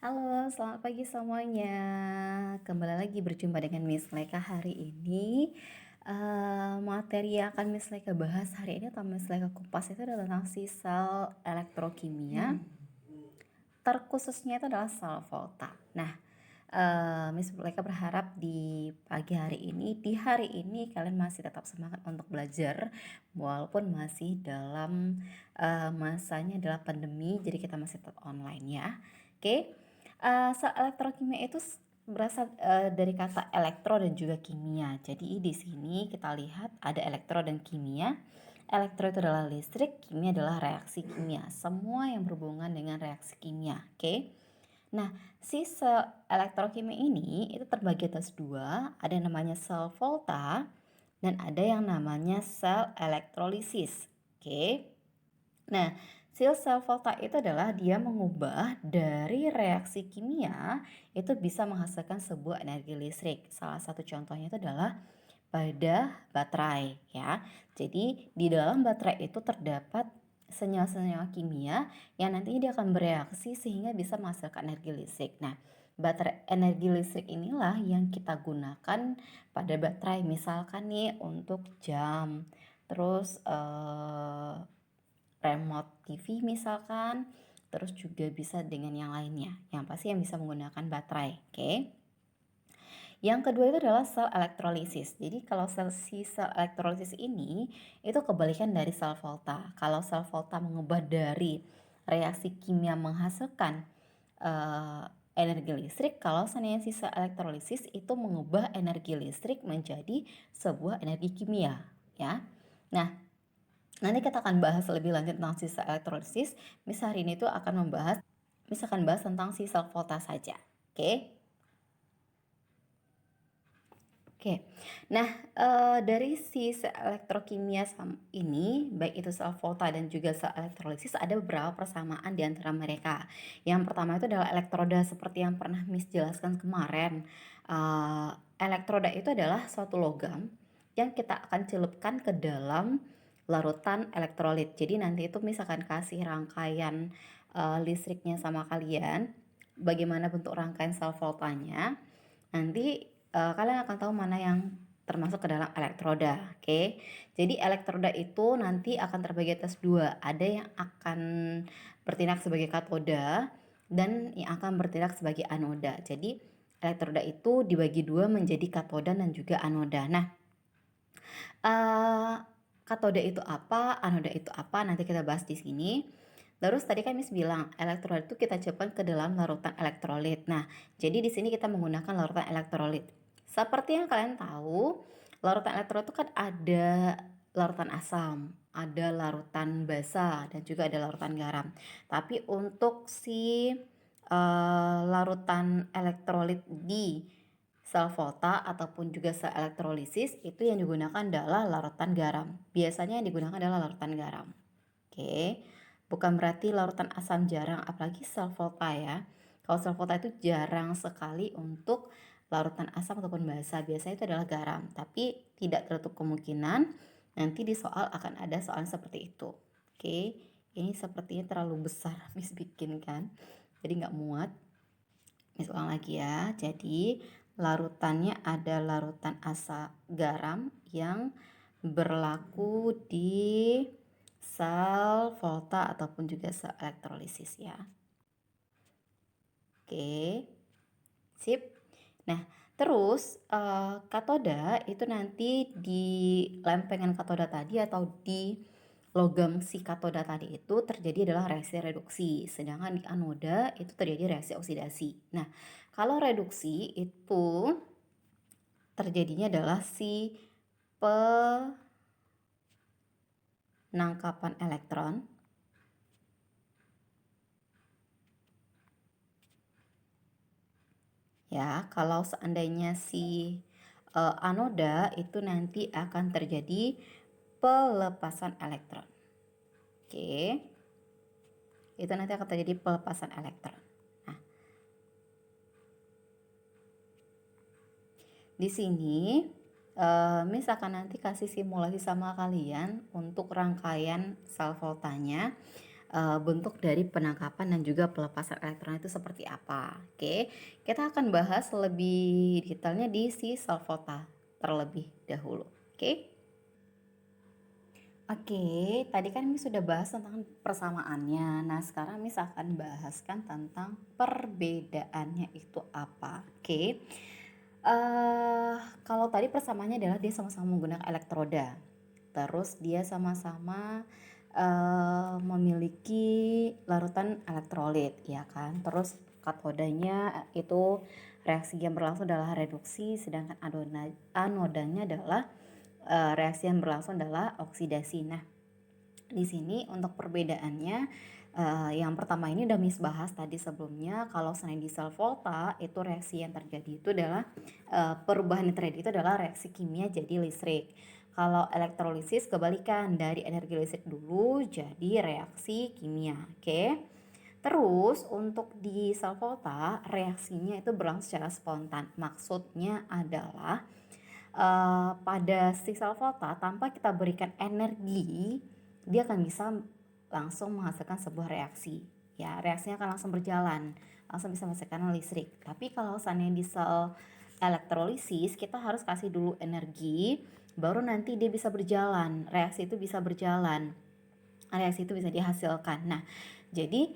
Halo, selamat pagi semuanya. Kembali lagi berjumpa dengan Miss Leka hari ini. Materi yang akan Miss Leka bahas hari ini atau Miss Leka kupas itu adalah tentang sel elektrokimia. Terkhususnya itu adalah sel volta. Nah, Miss Leka berharap di pagi hari ini, di hari ini kalian masih tetap semangat untuk belajar walaupun masih dalam masanya adalah pandemi, jadi kita masih tetap online ya. Oke. Sel elektrokimia itu berasal dari kata elektro dan juga kimia. Jadi di sini kita lihat ada elektro dan kimia. Elektro itu adalah listrik, kimia adalah reaksi kimia. Semua yang berhubungan dengan reaksi kimia, oke? Nah, si sel elektrokimia ini itu terbagi atas dua, ada yang namanya sel volta dan ada yang namanya sel elektrolisis, oke? Nah, sel volta itu adalah dia mengubah dari reaksi kimia itu bisa menghasilkan sebuah energi listrik. Salah satu contohnya itu adalah pada baterai ya. Jadi di dalam baterai itu terdapat senyawa-senyawa kimia yang nantinya dia akan bereaksi sehingga bisa menghasilkan energi listrik. Nah, baterai energi listrik inilah yang kita gunakan pada baterai misalkan nih untuk jam, terus remote TV misalkan, terus juga bisa dengan yang lainnya. Yang pasti yang bisa menggunakan baterai, oke? Yang kedua itu adalah sel elektrolisis. Jadi kalau sel elektrolisis ini itu kebalikan dari sel volta. Kalau sel volta mengubah dari reaksi kimia menghasilkan energi listrik, kalau seandainya sel elektrolisis itu mengubah energi listrik menjadi sebuah energi kimia, ya. Nah, nanti kita akan bahas lebih lanjut tentang sel elektrolisis. Hari ini tuh akan bahas tentang sel volta saja. Oke? Oke, nah dari sel elektrokimia ini, baik itu sel volta dan juga sel elektrolisis ada beberapa persamaan di antara mereka. Yang pertama itu adalah elektroda seperti yang pernah Miss jelaskan kemarin. Elektroda itu adalah suatu logam yang kita akan celupkan ke dalam larutan elektrolit. Jadi nanti itu misalkan kasih rangkaian listriknya sama kalian, bagaimana bentuk rangkaian sel voltanya, nanti kalian akan tahu mana yang termasuk ke dalam elektroda, oke? Jadi elektroda itu nanti akan terbagi atas dua, ada yang akan bertindak sebagai katoda dan yang akan bertindak sebagai anoda. Jadi elektroda itu dibagi dua menjadi katoda dan juga anoda. Nah, katoda itu apa, anoda itu apa, nanti kita bahas di sini. Terus tadi kan Miss bilang elektrolit itu kita celupkan ke dalam larutan elektrolit. Nah, jadi di sini kita menggunakan larutan elektrolit. Seperti yang kalian tahu, larutan elektrolit itu kan ada larutan asam, ada larutan basa, dan juga ada larutan garam. Tapi untuk si larutan elektrolit di sel volta ataupun juga sel elektrolisis itu yang digunakan adalah larutan garam. Biasanya yang digunakan adalah larutan garam. Oke, bukan berarti larutan asam jarang, apalagi sel volta ya. Kalau sel volta itu jarang sekali untuk larutan asam ataupun basa. Biasanya itu adalah garam, tapi tidak tertutup kemungkinan nanti di soal akan ada soal seperti itu. Oke, ini sepertinya terlalu besar Miss bikin kan, jadi nggak muat. Miss ulang lagi ya. Jadi larutannya ada larutan asam garam yang berlaku di sel volta ataupun juga sel elektrolisis ya. Oke, sip. Nah, terus katoda itu nanti di lempengan katoda tadi atau di logam si katoda tadi itu terjadi adalah reaksi reduksi, sedangkan di anoda itu terjadi reaksi oksidasi. Nah, kalau reduksi itu terjadinya adalah si penangkapan elektron ya. Kalau seandainya si anoda itu nanti akan terjadi pelepasan elektron. Oke, itu nanti akan terjadi pelepasan elektron. Nah, di sini Miss akan nanti kasih simulasi sama kalian untuk rangkaian sel voltanya. bentuk dari penangkapan dan juga pelepasan elektron itu seperti apa. Oke, kita akan bahas lebih detailnya di si sel volta terlebih dahulu. Oke. Oke, tadi kan Miss sudah bahas tentang persamaannya. Nah, sekarang Miss akan bahaskan tentang perbedaannya itu apa. Oke. Kalau tadi persamaannya adalah dia sama-sama menggunakan elektroda. Terus dia sama-sama memiliki larutan elektrolit, ya kan. Terus katodanya itu reaksi yang berlangsung adalah reduksi, sedangkan anodanya adalah reaksi yang berlangsung adalah oksidasi. Nah, di sini untuk perbedaannya, yang pertama ini udah Miss bahas tadi sebelumnya, kalau selain di sel volta itu reaksi yang terjadi itu adalah perubahan yang terjadi itu adalah reaksi kimia jadi listrik. Kalau elektrolisis kebalikan, dari energi listrik dulu jadi reaksi kimia. Oke. Terus untuk di sel volta reaksinya itu berlangsung secara spontan. Maksudnya adalah pada si sel volta tanpa kita berikan energi, dia akan bisa langsung menghasilkan sebuah reaksi. Ya, reaksinya akan langsung berjalan, langsung bisa menghasilkan listrik. Tapi kalau seandainya di sel elektrolisis, kita harus kasih dulu energi, baru nanti dia bisa berjalan, reaksi itu bisa berjalan, reaksi itu bisa dihasilkan. Nah, jadi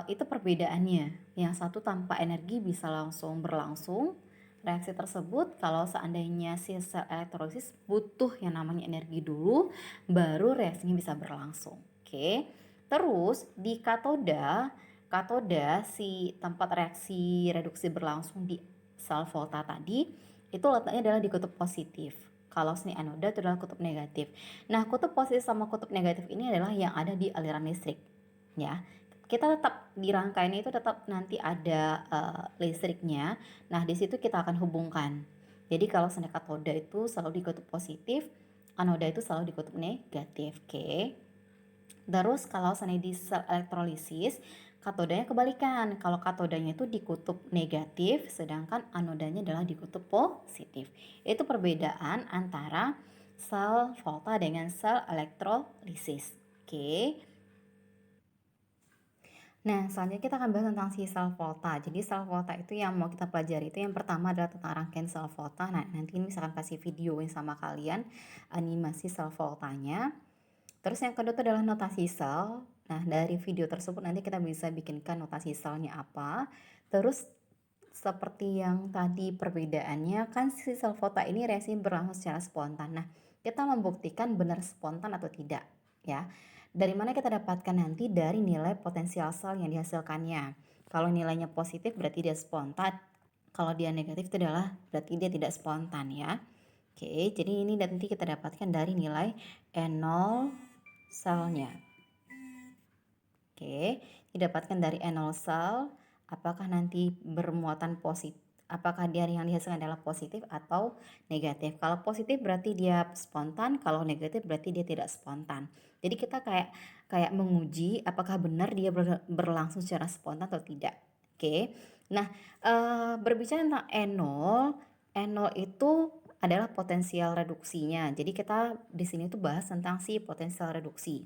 itu perbedaannya. Yang satu tanpa energi bisa langsung berlangsung reaksi tersebut. Kalau seandainya si sel elektrolisis butuh yang namanya energi dulu, baru reaksinya bisa berlangsung. Oke. Terus di katoda si tempat reaksi reduksi berlangsung di sel volta tadi, itu letaknya adalah di kutub positif. Kalau seni anoda itu adalah kutub negatif. Nah, kutub positif sama kutub negatif ini adalah yang ada di aliran listrik. Ya, kita tetap di rangkaian itu tetap nanti ada listriknya. Nah, di situ kita akan hubungkan. Jadi kalau seni katoda itu selalu di kutub positif, anoda itu selalu di kutub negatif. Oke. Terus kalau seni di sel elektrolisis, katodanya kebalikan. Kalau katodanya itu di kutub negatif, sedangkan anodanya adalah di kutub positif. Itu perbedaan antara sel volta dengan sel elektrolisis. Oke. Nah, selanjutnya kita akan bahas tentang si sel volta. Jadi sel volta itu yang mau kita pelajari itu yang pertama adalah tentang rangkaian sel volta. Nah, nanti ini misalkan kasih videoin sama kalian animasi sel voltanya. Terus yang kedua itu adalah notasi sel. Nah, dari video tersebut nanti kita bisa bikinkan notasi selnya apa. Terus seperti yang tadi perbedaannya, kan si sel volta ini reaksi berlangsung secara spontan. Nah, kita membuktikan benar spontan atau tidak, ya. Dari mana kita dapatkan nanti? Dari nilai potensial sel yang dihasilkannya. Kalau nilainya positif berarti dia spontan. Kalau dia negatif itu adalah berarti dia tidak spontan, ya. Oke, jadi ini nanti kita dapatkan dari nilai N0 selnya. Oke, didapatkan dari N0 sel, apakah nanti bermuatan positif, apakah dia yang dihasilkan adalah positif atau negatif. Kalau positif berarti dia spontan, kalau negatif berarti dia tidak spontan. Jadi kita kayak menguji apakah benar dia berlangsung secara spontan atau tidak. Oke. Nah, berbicara tentang N0, N0 itu adalah potensial reduksinya. Jadi kita di sini tuh bahas tentang si potensial reduksi.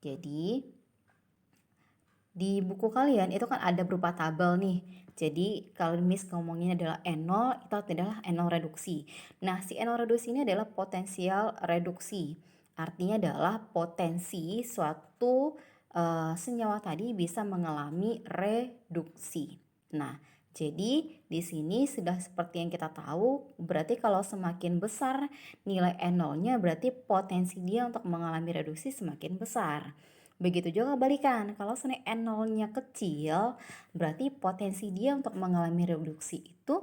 Jadi di buku kalian itu kan ada berupa tabel nih. Jadi kalau Miss ngomongin adalah N0 itu adalah N0 reduksi. Nah, si N0 reduksi ini adalah potensial reduksi. Artinya adalah potensi suatu senyawa tadi bisa mengalami reduksi. Nah, jadi di sini sudah seperti yang kita tahu, berarti kalau semakin besar nilai N0-nya berarti potensi dia untuk mengalami reduksi semakin besar. Begitu juga kebalikan, kalau seni N0-nya kecil, berarti potensi dia untuk mengalami reduksi itu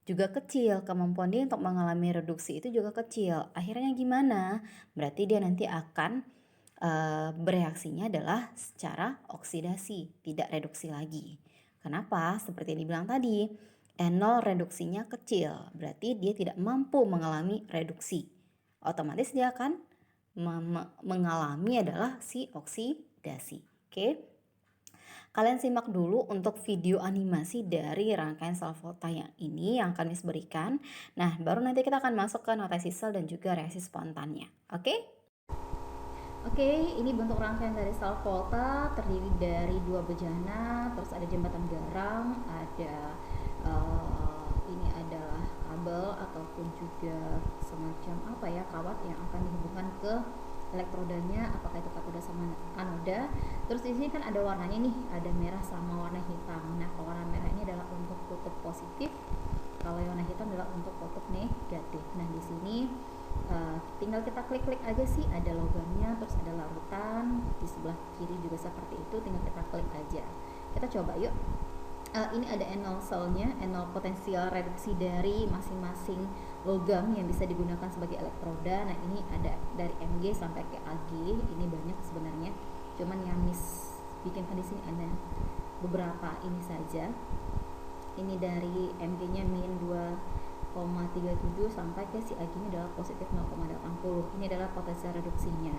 juga kecil. Kemampuan dia untuk mengalami reduksi itu juga kecil. Akhirnya gimana? Berarti dia nanti akan bereaksinya adalah secara oksidasi, tidak reduksi lagi. Kenapa? Seperti yang dibilang tadi, N0 reduksinya kecil, berarti dia tidak mampu mengalami reduksi. Otomatis dia akan mengalami adalah si oksidasi. Oke. Kalian simak dulu untuk video animasi dari rangkaian sel volta yang ini yang akan Miss berikan. Nah, baru nanti kita akan masuk ke notasi sel dan juga reaksi spontannya. Oke? Oke, ini bentuk rangkaian dari sel volta terdiri dari dua bejana, terus ada jembatan garang, ada ini adalah kabel ataupun juga semacam apa ya, kawat yang akan dihubungkan ke elektrodanya, apakah itu katoda sama anoda. Terus di sini kan ada warnanya nih, ada merah sama warna hitam. Nah, kalau warna merah ini adalah untuk kutub positif, kalau yang warna hitam adalah untuk kutub negatif. Nah, di sini tinggal kita klik-klik aja sih, ada logamnya, terus ada larutan di sebelah kiri juga seperti itu, tinggal kita klik aja. Kita coba yuk. Ini ada N0 selnya, N0 potensial reduksi dari masing-masing logam yang bisa digunakan sebagai elektroda. Nah, ini ada dari Mg sampai ke Ag, ini banyak sebenarnya, cuman yang Miss bikinkan di sini ada beberapa ini saja. Ini dari Mg nya min 2,37 sampai ke si Ag nya adalah positif 0,80. Ini adalah potensial reduksinya.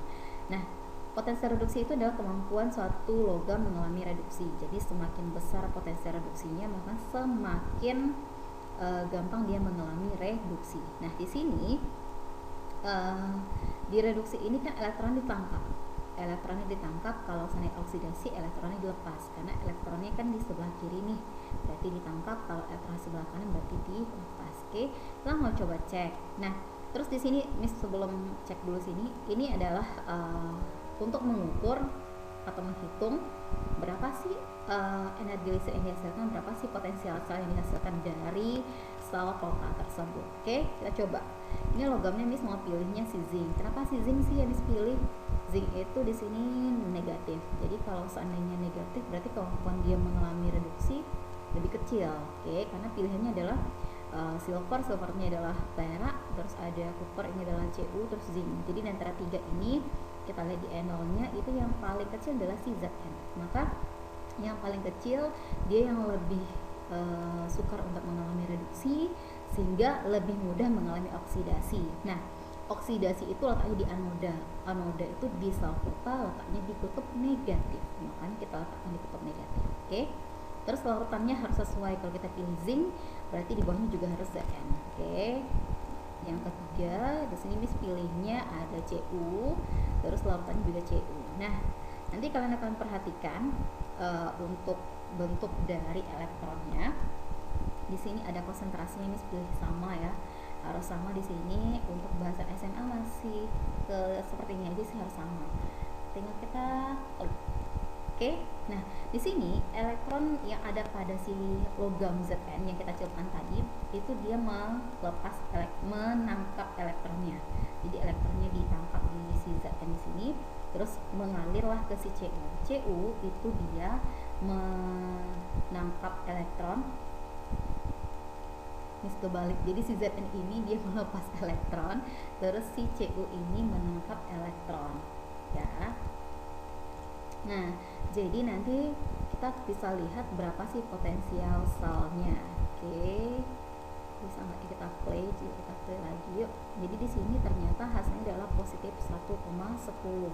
Nah, potensial reduksi itu adalah kemampuan suatu logam mengalami reduksi. Jadi semakin besar potensial reduksinya, maka semakin gampang dia mengalami reduksi. Nah, di sini di reduksi ini kan elektron ditangkap. Elektronnya ditangkap, kalau seandainya oksidasi elektronnya dilepas, karena elektronnya kan di sebelah kiri nih, berarti ditangkap. Kalau elektron sebelah kanan berarti dilepas. Oke, kita mau coba cek. Nah, terus di sini Miss sebelum cek dulu sini, ini adalah untuk mengukur atau menghitung berapa sih energi listrik yang dihasilkan, berapa sih potensial sel yang dihasilkan dari sel volta tersebut. Oke, kita coba. Ini logamnya Miss mau pilihnya si zinc. Kenapa si zinc sih yang Miss pilih? Zinc itu di sini negatif. Jadi kalau seandainya negatif berarti kemampuan dia mengalami reduksi lebih kecil. Oke, karena pilihannya adalah silvernya adalah perak, terus ada copper ini adalah Cu, terus zinc. Jadi di antara tiga ini kita lihat di N0 nya itu yang paling kecil adalah si Zn. Maka yang paling kecil dia yang lebih sukar untuk mengalami reduksi, sehingga lebih mudah mengalami oksidasi. Nah, oksidasi itu letaknya di anoda. Anoda itu di sel volta letaknya di kutub negatif, makanya kita letakkan di kutub negatif. Oke, terus larutannya harus sesuai. Kalau kita pilih zinc berarti di bawahnya juga harus Zn. Oke, yang ketiga di sini Miss pilihnya ada Cu, terus larutannya juga Cu. Nah, nanti kalian akan perhatikan untuk bentuk dari elektronnya. Di sini ada konsentrasinya, Miss pilih sama ya, harus sama di sini. Untuk bahasa SMA masih sepertinya aja sih harus sama, tinggal kita klik. Oke, nah di sini elektron yang ada pada si logam Zn yang kita celupkan tadi itu dia menangkap elektronnya. Jadi elektronnya ditangkap di si Zn di sini, terus mengalirlah ke si Cu. Cu itu dia menangkap elektron. Miss kebalik, jadi si Zn ini dia melepas elektron, terus si Cu ini menangkap elektron ya. Nah, jadi nanti kita bisa lihat berapa sih potensial selnya. Oke, bisa nggak kita play? Kita play lagi yuk. Jadi di sini ternyata hasilnya adalah positif 1,10.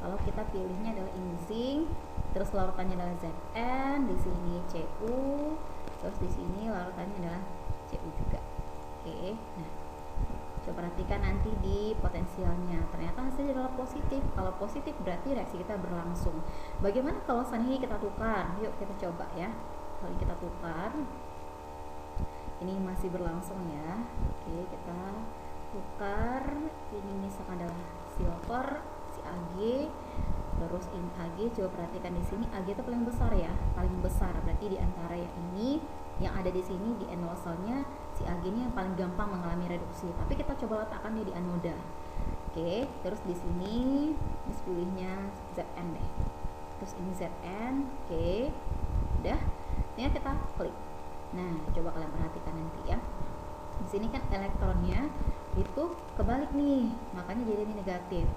Kalau kita pilihnya adalah ini zinc, terus larutannya adalah Zn, di sini Cu, terus di sini larutannya adalah Cu juga. Oke, nah coba perhatikan nanti di potensialnya, ternyata hasilnya adalah positif. Kalau positif berarti reaksi kita berlangsung. Bagaimana kalau seandainya kita tukar? Yuk kita coba ya. Kalau kita tukar, ini masih berlangsung ya. Oke, kita tukar. Ini misalkan adalah silver, si Ag, terus ini Ag. Coba perhatikan di sini Ag itu paling besar ya, paling besar. Berarti di antara yang ini, yang ada di sini di N0 selnya, si Ag ini yang paling gampang mengalami reduksi. Tapi kita coba letakkan dia di anoda. Oke, terus di sini Miss pilihnya Zn deh. Terus ini Zn. Oke, udah. Tinggal kita klik. Nah, coba kalian perhatikan nanti ya. Di sini kan elektronnya itu kebalik nih, makanya jadi ini negatif.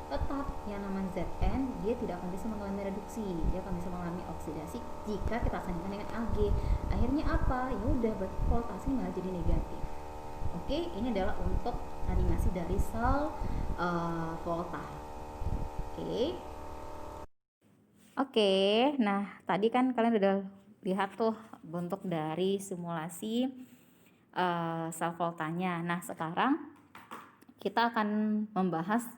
Tetap yang namanya Zn dia tidak akan bisa mengalami reduksi, dia akan bisa mengalami oksidasi jika kita sandingkan dengan Ag. Akhirnya apa? Ya udah, berarti voltasi malah jadi negatif. Oke, ini adalah untuk animasi dari sel volta. Oke, nah tadi kan kalian udah lihat tuh bentuk dari simulasi sel voltanya. Nah, sekarang kita akan membahas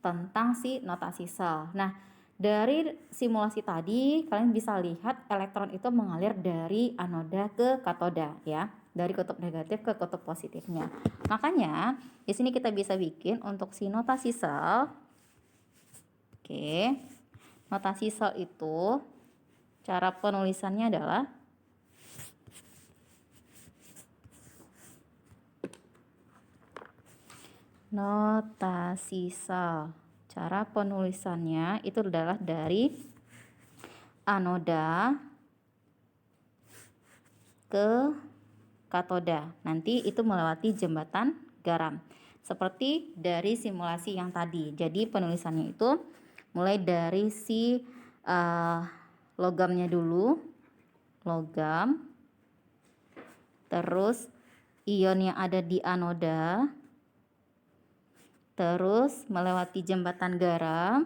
tentang si notasi sel. Nah, dari simulasi tadi kalian bisa lihat elektron itu mengalir dari anoda ke katoda ya, dari kutub negatif ke kutub positifnya. Makanya di sini kita bisa bikin untuk si notasi sel. Oke. Notasi sel itu cara penulisannya adalah notasi sel. Cara penulisannya itu adalah dari anoda ke katoda. Nanti itu melewati jembatan garam. Seperti dari simulasi yang tadi. Jadi penulisannya itu mulai dari si logamnya dulu. Logam. Terus ion yang ada di anoda. Terus melewati jembatan garam,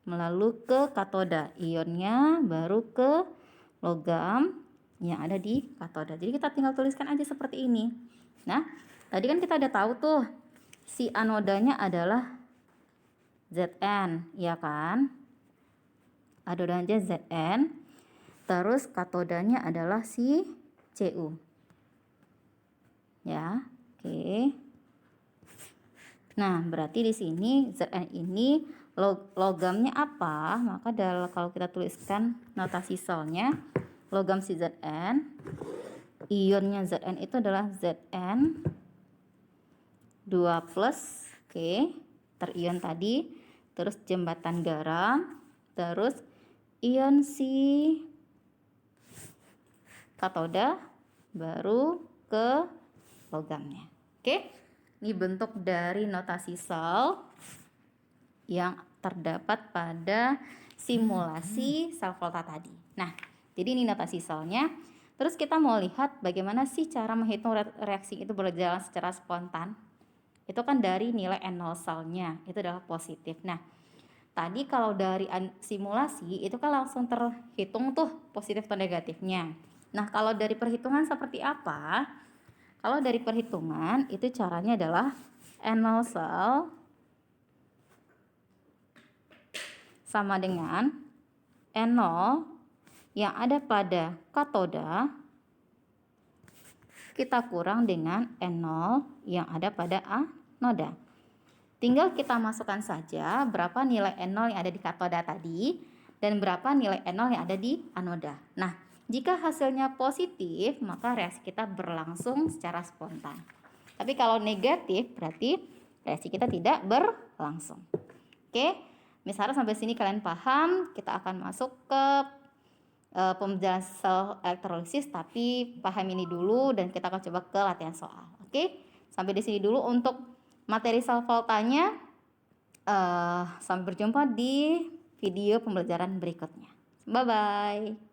melalui ke katoda, ionnya baru ke logam yang ada di katoda. Jadi kita tinggal tuliskan aja seperti ini. Nah, tadi kan kita udah tahu tuh si anodanya adalah Zn, ya kan? Anodanya Zn. Terus katodanya adalah si Cu. Ya, oke. Nah, berarti di sini Zn ini logamnya apa? Maka kalau kita tuliskan notasi selnya, logam si Zn, ionnya Zn itu adalah Zn 2+, oke, terion tadi, terus jembatan garam, terus ion si katoda, baru ke logamnya. Oke. Ini bentuk dari notasi sel yang terdapat pada simulasi sel volta tadi. Nah, jadi ini notasi selnya. Terus kita mau lihat bagaimana sih cara menghitung reaksi itu berjalan secara spontan. Itu kan dari nilai N0 selnya, itu adalah positif. Nah, tadi kalau dari simulasi itu kan langsung terhitung tuh positif atau negatifnya. Nah, kalau dari perhitungan seperti apa? Kalau dari perhitungan itu caranya adalah N0 sel sama dengan N0 yang ada pada katoda kita kurang dengan N0 yang ada pada anoda. Tinggal kita masukkan saja berapa nilai N0 yang ada di katoda tadi dan berapa nilai N0 yang ada di anoda. Nah, jika hasilnya positif, maka reaksi kita berlangsung secara spontan. Tapi kalau negatif, berarti reaksi kita tidak berlangsung. Oke, misalnya sampai sini kalian paham, kita akan masuk ke pembelajaran sel elektrolisis, tapi paham ini dulu dan kita akan coba ke latihan soal. Oke, sampai di sini dulu untuk materi sel voltanya. Sampai berjumpa di video pembelajaran berikutnya. Bye-bye.